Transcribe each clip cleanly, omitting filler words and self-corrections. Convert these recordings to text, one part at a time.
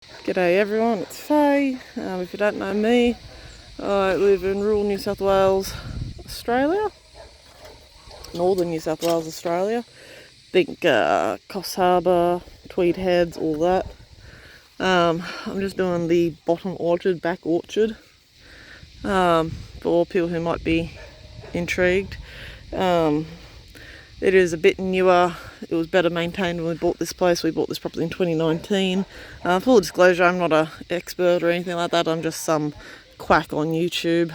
G'day everyone, it's Faye. If you don't know me, I live in rural New South Wales, Australia. Northern New South Wales, Australia. Think Coffs Harbour, Tweed Heads, all that. I'm just doing the bottom orchard, back orchard, for people who might be intrigued. It is a bit newer. It was better maintained when we bought this place. We bought this property in 2019. Full disclosure, I'm not an expert or anything like that. I'm just some quack on YouTube.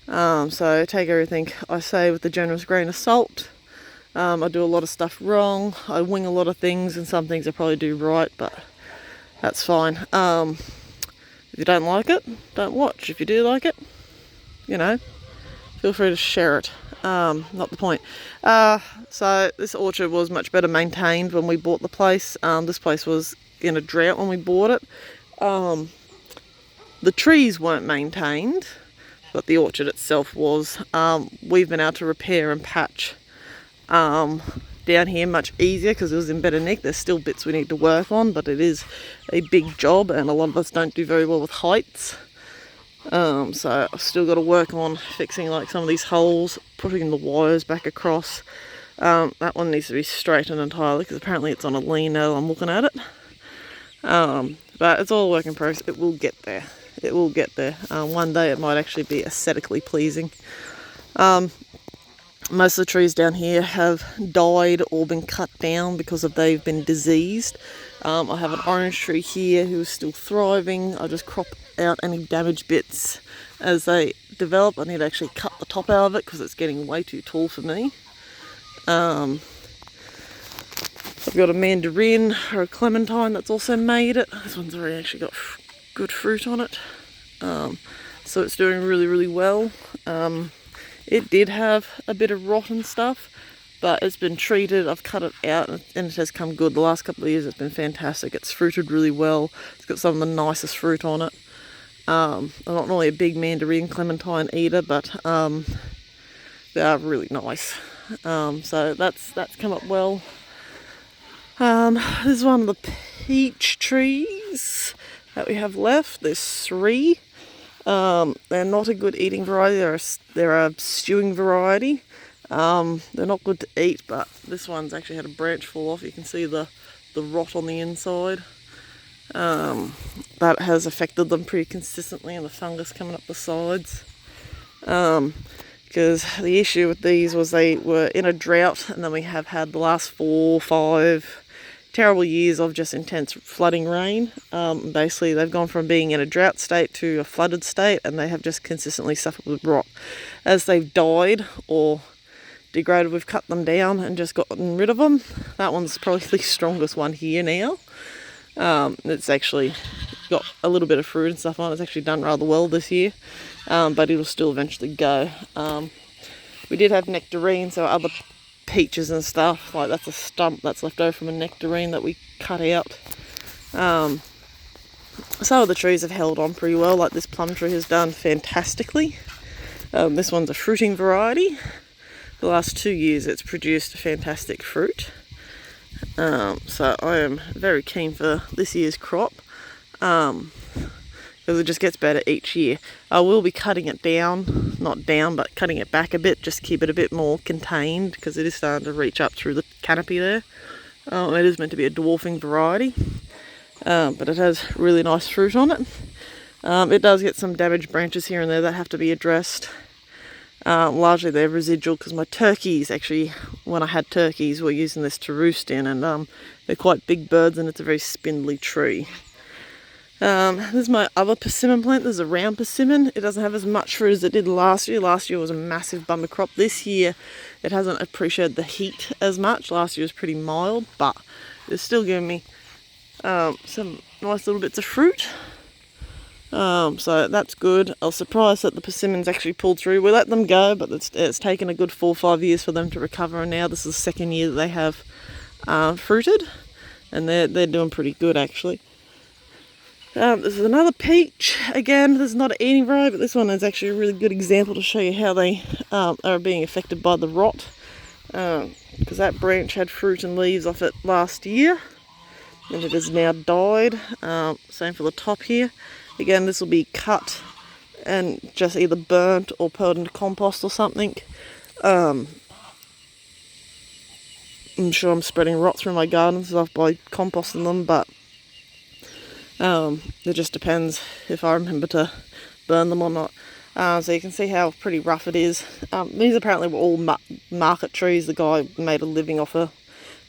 So take everything I say with a generous grain of salt. I do a lot of stuff wrong. I wing a lot of things, and some things I probably do right, but that's fine. If you don't like it, don't watch. If you do like it, feel free to share it. Not the point. So this orchard was much better maintained when we bought the place. This place was in a drought when we bought it. The trees weren't maintained, but the orchard itself was. We've been able to repair and patch down here much easier because it was in better nick. There's still bits we need to work on, but it is a big job, and a lot of us don't do very well with heights. So I've still got to work on fixing like some of these holes, putting the wires back across. That one needs to be straightened entirely because apparently it's on a lean now I'm looking at it. But it's all a work in progress. It will get there. It will get there. One day it might actually be aesthetically pleasing. Most of the trees down here have died or been cut down because they've been diseased. I have an orange tree here who is still thriving. I just crop out any damaged bits as they develop. I need to actually cut the top out of it because it's getting way too tall for me. I've got a mandarin or a clementine that's also made it. This one's already actually got good fruit on it. So it's doing really, really well. It did have a bit of rot and stuff, but it's been treated. I've cut it out and it has come good. The last couple of years it's been fantastic. It's fruited really well. It's got some of the nicest fruit on it. I'm not really a big mandarin clementine eater, but they are really nice. So that's come up well. This is one of the peach trees that we have left. There's 3. They're not a good eating variety. They're a stewing variety. They're not good to eat, but this one's actually had a branch fall off. You can see the rot on the inside. That has affected them pretty consistently, and the fungus coming up the sides. Because the issue with these was they were in a drought, and then we have had the last 4 or 5 terrible years of just intense flooding rain. Basically they've gone from being in a drought state to a flooded state, and they have just consistently suffered with rot. As they've died or degraded, we've cut them down and just gotten rid of them. That one's probably the strongest one here now. It's actually got a little bit of fruit and stuff on it. It's actually done rather well this year, but it'll still eventually go. We did have nectarines, so other peaches and stuff, like that's a stump that's left over from a nectarine that we cut out. Some of the trees have held on pretty well, like this plum tree has done fantastically. This one's a fruiting variety. The last 2 years it's produced a fantastic fruit. So I am very keen for this year's crop, because it just gets better each year. I will be cutting it down, not down, but cutting it back a bit, just to keep it a bit more contained, because it is starting to reach up through the canopy there. It is meant to be a dwarfing variety, but it has really nice fruit on it. It does get some damaged branches here and there that have to be addressed. Largely they're residual, because my turkeys, actually, when I had turkeys, were using this to roost in, and they're quite big birds, and it's a very spindly tree. This is my other persimmon plant. There's a round persimmon. It doesn't have as much fruit as it did last year. Last year was a massive bumper crop. This year it hasn't appreciated the heat as much. Last year was pretty mild, but it's still giving me some nice little bits of fruit. So that's good. I was surprised that the persimmons actually pulled through. We let them go, but it's taken a good 4 or 5 years for them to recover, and now this is the 2nd year that they have fruited, and they're doing pretty good actually. This is another peach. Again, this is not an eating variety, but this one is actually a really good example to show you how they are being affected by the rot. Because that branch had fruit and leaves off it last year. and it has now died. Same for the top here. Again, this will be cut and just either burnt or put into compost or something. I'm sure I'm spreading rot through my garden and stuff by composting them, but it just depends if I remember to burn them or not. So you can see how pretty rough it is. These apparently were all market trees. The guy made a living off of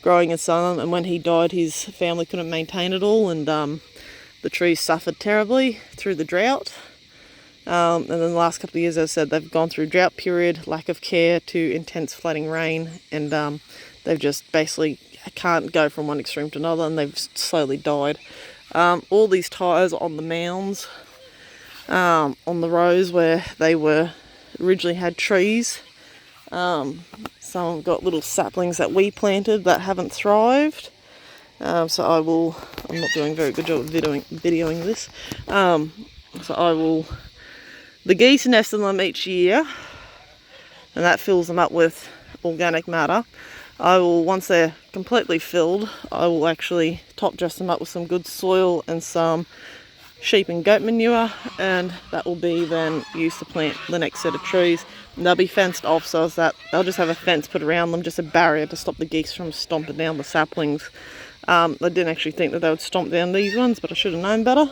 growing and selling them, and when he died his family couldn't maintain it all, and the trees suffered terribly through the drought. And then the last couple of years, as I said, they've gone through drought period, lack of care, to intense flooding rain, and they've just basically can't go from one extreme to another, and they've slowly died. All these tyres on the mounds, on the rows where they were originally had trees. Some have got little saplings that we planted that haven't thrived. So I'm not doing a very good job of videoing this. The geese nest in them each year, and that fills them up with organic matter. Once they're completely filled, I will actually top dress them up with some good soil and some sheep and goat manure, and that will be then used to plant the next set of trees. And they'll be fenced off so that they'll just have a fence put around them, just a barrier to stop the geese from stomping down the saplings. I didn't actually think that they would stomp down these ones, but I should have known better.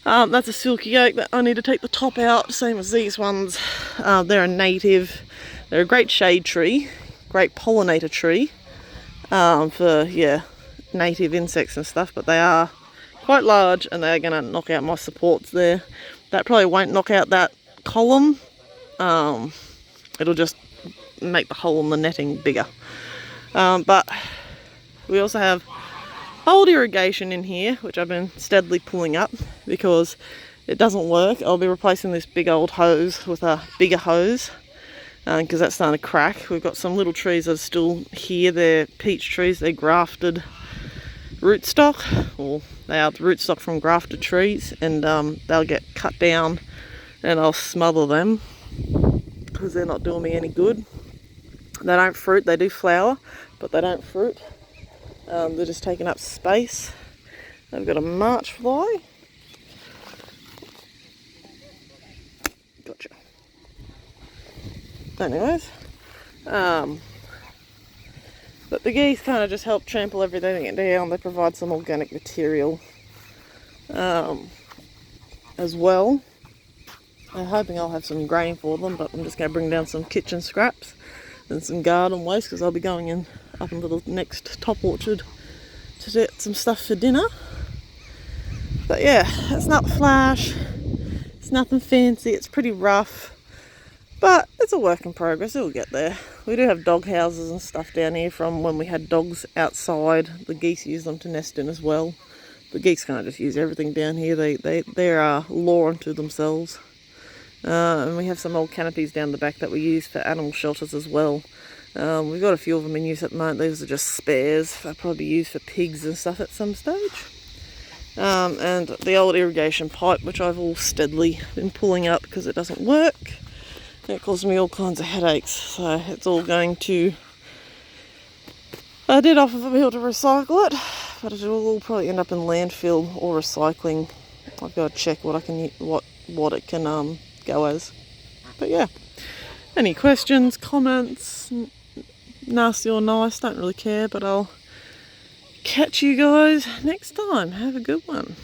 That's a silky oak that I need to take the top out, same as these ones. They're a native, they're a great shade tree, great pollinator tree for native insects and stuff, but they are quite large and they're going to knock out my supports there. That probably won't knock out that column, it'll just make the hole in the netting bigger. But we also have old irrigation in here, which I've been steadily pulling up because it doesn't work. I'll be replacing this big old hose with a bigger hose because that's starting to crack. We've got some little trees that are still here. They're peach trees, they're grafted rootstock, or they are the rootstock from grafted trees, and they'll get cut down and I'll smother them because they're not doing me any good. They don't fruit, they do flower, but they don't fruit. They're just taking up space. They've got a march fly. Gotcha. Anyways, but the geese kind of just help trample everything down. They provide some organic material as well. I'm hoping I'll have some grain for them, but I'm just going to bring down some kitchen scraps and some garden waste because I'll be going in up into the next top orchard to get some stuff for dinner. But yeah, it's not flash, it's nothing fancy, it's pretty rough, but it's a work in progress. It'll get there. We do have dog houses and stuff down here from when we had dogs outside. The geese use them to nest in as well. The geese can't just use everything down here. They're law unto themselves. And we have some old canopies down the back that we use for animal shelters as well. We've got a few of them in use at the moment. These are just spares. They'll probably be used for pigs and stuff at some stage. And the old irrigation pipe, which I've all steadily been pulling up because it doesn't work. It causes me all kinds of headaches. So it's all going to... I did offer for people to recycle it, but it will all probably end up in landfill or recycling. I've got to check what it can go as. But yeah, any questions, comments, nasty or nice, don't really care, but I'll catch you guys next time. Have a good one.